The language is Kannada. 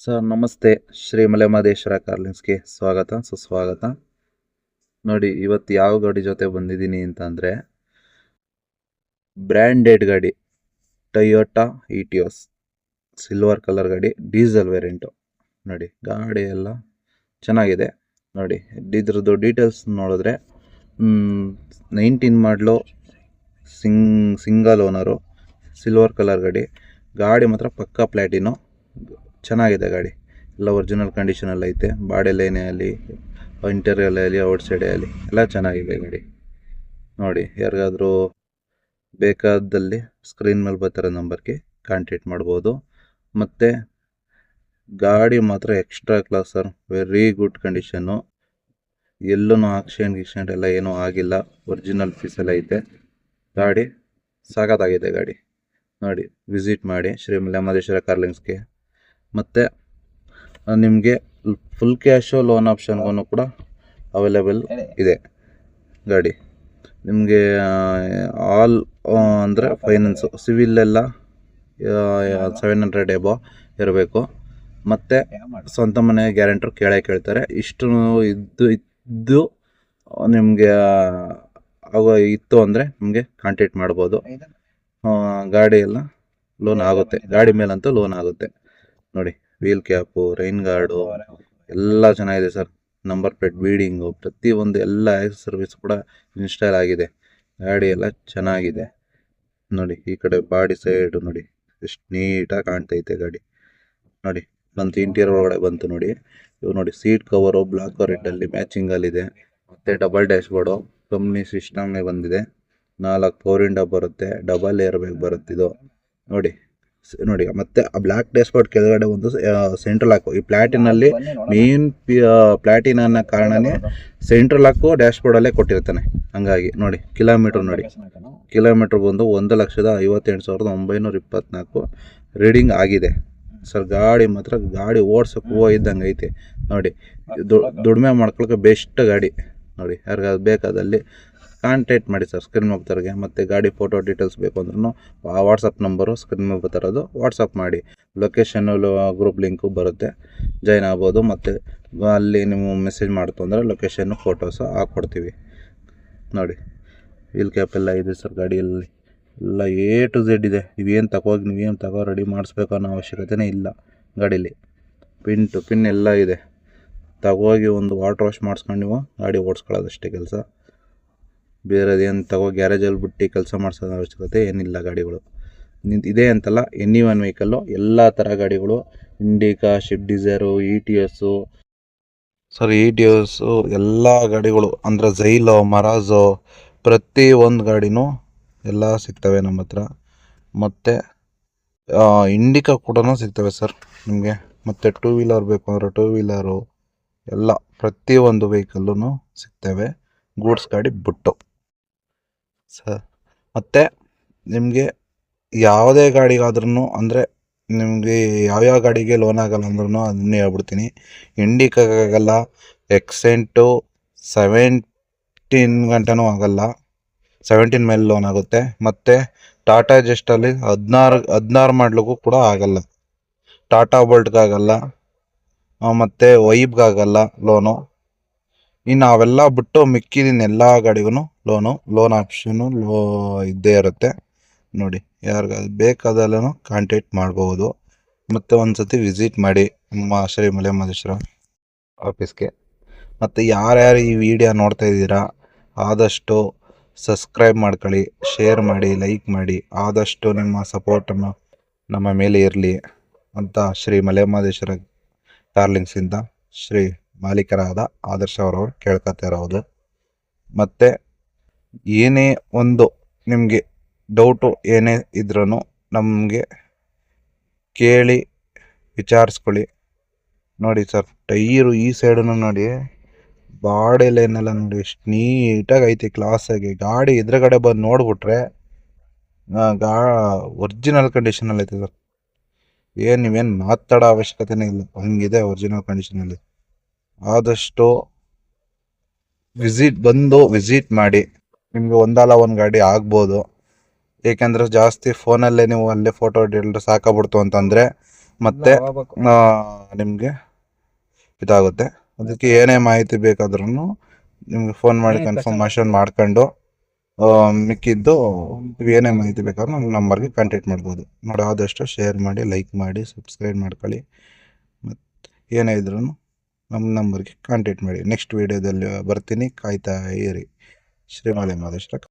ಸರ್ ನಮಸ್ತೆ. ಶ್ರೀ ಮಲೆಮಹದೇಶ್ವರ ಕಾರ್ಲಿಂಗ್ಸ್ಗೆ ಸ್ವಾಗತ ಸುಸ್ವಾಗತ. ನೋಡಿ ಇವತ್ತು ಯಾವ ಗಾಡಿ ಜೊತೆ ಬಂದಿದ್ದೀನಿ ಅಂತಂದರೆ ಬ್ರ್ಯಾಂಡೆಡ್ ಗಾಡಿ ಟೊಯೋಟಾ ಇಟಿಯೋಸ್ ಸಿಲ್ವರ್ ಕಲರ್ ಗಾಡಿ, ಡೀಸೆಲ್ ವೇರಿಯಂಟು. ನೋಡಿ ಗಾಡಿ ಎಲ್ಲ ಚೆನ್ನಾಗಿದೆ. ನೋಡಿ ಇದ್ರದ್ದು ಡೀಟೇಲ್ಸ್ ನೋಡಿದ್ರೆ 19 ಮಾಡಲು ಸಿಂಗಲ್ ಓನರು, ಸಿಲ್ವರ್ ಕಲರ್ ಗಾಡಿ. ಗಾಡಿ ಮಾತ್ರ ಪಕ್ಕಾ ಪ್ಲ್ಯಾಟಿನು, ಚೆನ್ನಾಗಿದೆ ಗಾಡಿ. ಎಲ್ಲ ಒರಿಜಿನಲ್ ಕಂಡೀಷನಲ್ಲಿ ಐತೆ. ಬಾಡಿ ಲೈನೇ ಆಗಲಿ, ಇಂಟೀರಿಯರ್ ಆಗಲಿ, ಔಟ್ ಸೈಡೇ ಆಗಲಿ ಎಲ್ಲ ಚೆನ್ನಾಗಿದೆ ಗಾಡಿ. ನೋಡಿ ಯಾರಿಗಾದರೂ ಬೇಕಾದಲ್ಲಿ ಸ್ಕ್ರೀನ್ ಮೇಲೆ ಬರ್ತಾರೆ ನಂಬರ್ಗೆ ಕಾಂಟ್ಯಾಕ್ಟ್ ಮಾಡ್ಬೋದು. ಮತ್ತು ಗಾಡಿ ಮಾತ್ರ extra class sir, very good condition. ಎಲ್ಲೂ ಆಕ್ಸಿಡೆಂಟ್ ಎಲ್ಲ ಏನೂ ಆಗಿಲ್ಲ, ಒರಿಜಿನಲ್ ಪೀಸೆಲ್ಲ ಐತೆ. ಗಾಡಿ ಸಾಕಾಗಿದೆ ಗಾಡಿ. ನೋಡಿ ವಿಸಿಟ್ ಮಾಡಿ ಶ್ರೀ ಮಲೆಮಹದೇಶ್ವರ ಕಾರ್ಲಿಂಗ್ಸ್ಗೆ. ಮತ್ತು ನಿಮಗೆ ಫುಲ್ ಕ್ಯಾಶು ಲೋನ್ ಆಪ್ಷನ್ಗೂ ಕೂಡ ಅವೈಲೇಬಲ್ ಇದೆ ಗಾಡಿ. ನಿಮಗೆ ಆಲ್ ಅಂದರೆ ಫೈನಾನ್ಸು, ಸಿವಿಲ್ ಎಲ್ಲ 700 ಎಬೋ ಇರಬೇಕು. ಮತ್ತು ಸ್ವಂತ ಮನೆ ಗ್ಯಾರಂಟರ್ ಕೇಳ್ತಾರೆ. ಇಷ್ಟು ಇದ್ದು ನಿಮಗೆ ಇತ್ತು ಅಂದರೆ ನಿಮಗೆ ಕಾಂಟ್ಯಾಕ್ಟ್ ಮಾಡ್ಬೋದು. ಗಾಡಿ ಎಲ್ಲ ಲೋನ್ ಆಗುತ್ತೆ, ಗಾಡಿ ಮೇಲಂತೂ ಲೋನ್ ಆಗುತ್ತೆ. ನೋಡಿ ವೀಲ್ ಕ್ಯಾಪು, ರೈನ್ ಗಾರ್ಡು ಎಲ್ಲ ಚೆನ್ನಾಗಿದೆ ಸರ್. ನಂಬರ್ ಪ್ಲೇಟ್, ಬೀಡಿಂಗು, ಪ್ರತಿಯೊಂದು ಎಲ್ಲ ಸರ್ವಿಸ್ ಕೂಡ ಇನ್ಸ್ಟಾಲ್ ಆಗಿದೆ. ಗಾಡಿ ಎಲ್ಲ ಚೆನ್ನಾಗಿದೆ. ನೋಡಿ ಈ ಕಡೆ ಬಾಡಿ ಸೈಡು ನೋಡಿ ಎಷ್ಟು ನೀಟಾಗಿ ಕಾಣ್ತೈತೆ ಗಾಡಿ. ನೋಡಿ ಬಂತು ಇಂಟೀರಿಯರ್ ಒಳಗಡೆ ಬಂತು. ನೋಡಿ ಇವು ನೋಡಿ ಸೀಟ್ ಕವರು ಬ್ಲಾಕ್ ರೆಡ್ಡಲ್ಲಿ ಮ್ಯಾಚಿಂಗಲ್ಲಿದೆ. ಮತ್ತು ಡಬಲ್ ಡ್ಯಾಶ್ ಬೋರ್ಡು ಕಂಪ್ನಿ ಸಿಸ್ಟಮ್ನೇ ಬಂದಿದೆ. 4 ಪವರ್ ವಿಂಡೋ ಬರುತ್ತೆ, ಡಬಲ್ ಏರ್ ಬ್ಯಾಗ್ ಬರುತ್ತಿದ್ದು. ನೋಡಿ ಮತ್ತೆ ಆ ಬ್ಲ್ಯಾಕ್ ಡ್ಯಾಶ್ ಬೋರ್ಡ್ ಕೆಳಗಡೆ ಒಂದು ಸೆಂಟ್ರಲ್ ಲಾಕು. ಈ ಪ್ಲಾಟಿನಲ್ಲಿ ಮೇನ್ ಪ್ಲಾಟಿನ ಅನ್ನೋ ಕಾರಣನೇ ಸೆಂಟ್ರಲ್ ಲಾಕು ಡ್ಯಾಶ್ ಬೋರ್ಡಲ್ಲೇ ಕೊಟ್ಟಿರ್ತಾನೆ. ಹಂಗಾಗಿ ನೋಡಿ ಕಿಲೋಮೀಟ್ರ್ ಬಂದು 1,58,924 ರೀಡಿಂಗ್ ಆಗಿದೆ ಸರ್. ಗಾಡಿ ಮಾತ್ರ ಗಾಡಿ ಓಡ್ಸೋಕೆ ಹೂವು ಇದ್ದಂಗೆ ಐತೆ. ನೋಡಿ ದುಡಿಮೆ ಮಾಡ್ಕೊಳಕ್ಕೆ ಬೆಸ್ಟ್ ಗಾಡಿ. ನೋಡಿ ಯಾರಿಗಾದ್ರು ಬೇಕಾದಲ್ಲಿ ಕಾಂಟ್ಯಾಕ್ಟ್ ಮಾಡಿ ಸರ್ ಸ್ಕ್ರೀನ್ ಮೇಲೆ ಬರ್ತಾರಿಗೆ. ಮತ್ತು ಗಾಡಿ ಫೋಟೋ ಡೀಟೇಲ್ಸ್ ಬೇಕು ಅಂದ್ರೂ ವಾಟ್ಸಪ್ ನಂಬರು ಸ್ಕ್ರೀನ್ ಮೇಲೆ ಬರ್ತಾರದು ವಾಟ್ಸಪ್ ಮಾಡಿ. ಲೊಕೇಶನ್ನು ಗ್ರೂಪ್ ಲಿಂಕು ಬರುತ್ತೆ, ಜಾಯ್ನ್ ಆಗ್ಬೋದು. ಮತ್ತು ಅಲ್ಲಿ ನೀವು ಮೆಸೇಜ್ ಮಾಡ್ತು ಅಂದರೆ ಲೊಕೇಶನ್ನು ಫೋಟೋಸು ಹಾಕ್ಕೊಡ್ತೀವಿ. ನೋಡಿ ವೀಲ್ ಕ್ಯಾಪ್ ಎಲ್ಲ ಇದೆ ಸರ್ ಗಾಡಿಯಲ್ಲಿ, ಎಲ್ಲ A to Z ಇದೆ. ನೀವೇನು ತಗೋ ರೆಡಿ ಮಾಡಿಸ್ಬೇಕು ಅನ್ನೋ ಅವಶ್ಯಕತೆಯೇ ಇಲ್ಲ ಗಾಡೀಲಿ. ಪಿನ್ ಟು ಪಿನ್ ಎಲ್ಲ ಇದೆ. ತಗೋಗಿ ಒಂದು ವಾಟರ್ ವಾಶ್ ಮಾಡಿಸ್ಕೊಂಡು ನೀವು ಗಾಡಿ ಓಡಿಸ್ಕೊಳ್ಳೋದಷ್ಟೇ ಕೆಲಸ. ಬೇರೆದೇನು ಗ್ಯಾರೇಜಲ್ಲಿ ಬಿಟ್ಟು ಕೆಲಸ ಮಾಡಿಸೋದು ಅವಶ್ಯಕತೆ ಏನಿಲ್ಲ. ಗಾಡಿಗಳು ಇದೆ ಅಂತಲ್ಲ, ಎನಿ ಒನ್ ವೆಹಿಕಲ್ಲು ಎಲ್ಲ ಥರ ಗಾಡಿಗಳು, ಇಂಡಿಕಾ, ಶಿಫ್ಟ್ ಡಿಸೈರು, ಇಟಿಯೋಸು ಸರ್, ಇಟಿಯೋಸು ಎಲ್ಲ ಗಾಡಿಗಳು ಅಂದರೆ ಝೈಲೋ, ಮರಾಜೋ, ಪ್ರತಿ ಒಂದು ಗಾಡಿನೂ ಎಲ್ಲ ಸಿಗ್ತವೆ ನಮ್ಮ ಹತ್ರ. ಮತ್ತು ಇಂಡಿಕಾ ಕೂಡ ಸಿಗ್ತವೆ ಸರ್ ನಿಮಗೆ. ಮತ್ತು 2 ವೀಲರ್ ಬೇಕು ಅಂದರೆ 2 ವೀಲರು ಎಲ್ಲ ಪ್ರತಿಯೊಂದು ವೆಹಿಕಲ್ಲೂ ಸಿಗ್ತವೆ, ಗೂಡ್ಸ್ ಗಾಡಿ ಬಿಟ್ಟು ಸರ್. ಮತ್ತು ನಿಮಗೆ ಯಾವುದೇ ಗಾಡಿಗಾದ್ರೂ ಅಂದರೆ ನಿಮಗೆ ಯಾವ್ಯಾವ ಗಾಡಿಗೆ ಲೋನ್ ಆಗಲ್ಲ ಅಂದ್ರೂ ಅದನ್ನೇ ಹೇಳ್ಬಿಡ್ತೀನಿ. ಇಂಡಿಕಾಗಲ್ಲ, ಎಕ್ಸೆಂಟು 17 ಗಂಟೆನೂ ಆಗಲ್ಲ, 17 ಮೇಲೆ ಲೋನ್ ಆಗುತ್ತೆ. ಮತ್ತು ಟಾಟಾ ಜಸ್ಟಲ್ಲಿ 16 ಮಾಡಲಿಕ್ಕೂ ಕೂಡ ಆಗಲ್ಲ. ಟಾಟಾ ಬೋಲ್ಟ್ಗಾಗಲ್ಲ, ಮತ್ತು ವೈಬ್ಗಾಗಲ್ಲ ಲೋನು. ಇನ್ನು ಅವೆಲ್ಲ ಬಿಟ್ಟು ಮಿಕ್ಕಿದಿನ ಎಲ್ಲ ಗಾಡಿಗೂ ಲೋನ್ ಆಪ್ಷನ್ನು ಇದ್ದೇ ಇರುತ್ತೆ. ನೋಡಿ ಯಾರಿಗಾದ್ರು ಬೇಕಾದಲ್ಲೂ ಕಾಂಟ್ಯಾಕ್ಟ್ ಮಾಡ್ಬೋದು. ಮತ್ತು ಒಂದು ಸತಿ ವಿಸಿಟ್ ಮಾಡಿ ನಮ್ಮ ಶ್ರೀ ಮಲೆಮಹದೇಶ್ವರ ಆಫೀಸ್ಗೆ. ಮತ್ತು ಯಾರ್ಯಾರು ಈ ವಿಡಿಯೋ ನೋಡ್ತಾ ಇದ್ದೀರಾ ಆದಷ್ಟು ಸಬ್ಸ್ಕ್ರೈಬ್ ಮಾಡ್ಕೊಳ್ಳಿ, ಶೇರ್ ಮಾಡಿ, ಲೈಕ್ ಮಾಡಿ. ಆದಷ್ಟು ನಿಮ್ಮ ಸಪೋರ್ಟನ್ನು ನಮ್ಮ ಮೇಲೆ ಇರಲಿ ಅಂತ ಶ್ರೀ ಮಲೆಮಹದೇಶ್ವರ ಕಾರ್ಲಿಂಗ್ಸಿಂದ ಶ್ರೀ ಮಾಲೀಕರಾದ ಆದರ್ಶ ಅವರವರು ಕೇಳ್ಕೊತಾ ಇರೋದು. ಮತ್ತು ಏನೇ ಒಂದು ನಿಮಗೆ ಡೌಟು ಏನೇ ಇದ್ರೂ ನಮಗೆ ಕೇಳಿ ವಿಚಾರಿಸ್ಕೊಳ್ಳಿ. ನೋಡಿ ಸರ್ ಟೈರು ಈ ಸೈಡನ್ನು ನೋಡಿ, ಬಾಡಿ ಲೈನೆಲ್ಲ ನೋಡಿ ಎಷ್ಟು ನೀಟಾಗಿ ಐತೆ, ಕ್ಲಾಸಾಗಿ. ಗಾಡಿ ಎದುರುಗಡೆ ಬಂದು ನೋಡಿಬಿಟ್ರೆ ಒರಿಜಿನಲ್ ಕಂಡೀಷನಲ್ಲಿ ಐತೆ ಸರ್. ನೀವೇನು ಮಾತಾಡೋ ಅವಶ್ಯಕತೆನೇ ಇಲ್ಲ, ಹಂಗಿದೆ ಒರಿಜಿನಲ್ ಕಂಡೀಷನಲ್ಲಿ. ಆದಷ್ಟು ವಿಸಿಟ್ ಮಾಡಿ. ನಿಮಗೆ ಒಂದಲ್ಲ ಒಂದು ಗಾಡಿ ಆಗ್ಬೋದು. ಏಕೆಂದರೆ ಜಾಸ್ತಿ ಫೋನಲ್ಲೇ ನೀವು ಅಲ್ಲೇ ಫೋಟೋ ಡೀಟೇಲ್ ಸಾಕಾಗ್ಬಿಡ್ತು ಅಂತಂದರೆ ಮತ್ತು ನಿಮಗೆ ಇದಾಗುತ್ತೆ. ಅದಕ್ಕೆ ಏನೇ ಮಾಹಿತಿ ಬೇಕಾದ್ರೂ ನಿಮಗೆ ಫೋನ್ ಮಾಡಿ ಕನ್ಫರ್ಮೇಷನ್ ಮಾಡ್ಕೊಂಡು ಮಿಕ್ಕಿದ್ದು ಏನೇ ಮಾಹಿತಿ ಬೇಕಾದ್ರೂ ನಮ್ಮ ನಂಬರ್ಗೆ ಕಾಂಟ್ಯಾಕ್ಟ್ ಮಾಡ್ಬೋದು ನೋಡಿ. ಆದಷ್ಟು ಶೇರ್ ಮಾಡಿ, ಲೈಕ್ ಮಾಡಿ, ಸಬ್ಸ್ಕ್ರೈಬ್ ಮಾಡ್ಕೊಳ್ಳಿ. ಮತ್ತು ಏನೇ ಇದ್ರೂ ನಮ್ಮ ನಂಬರ್ಗೆ ಕಾಂಟ್ಯಾಕ್ಟ್ ಮಾಡಿ. ನೆಕ್ಸ್ಟ್ ವೀಡಿಯೋದಲ್ಲಿ ಬರ್ತೀನಿ, ಕಾಯ್ತಾ ಇರಿ. ಶ್ರೀ ಮಲೆ ಮಹದೇಶ್ವರ.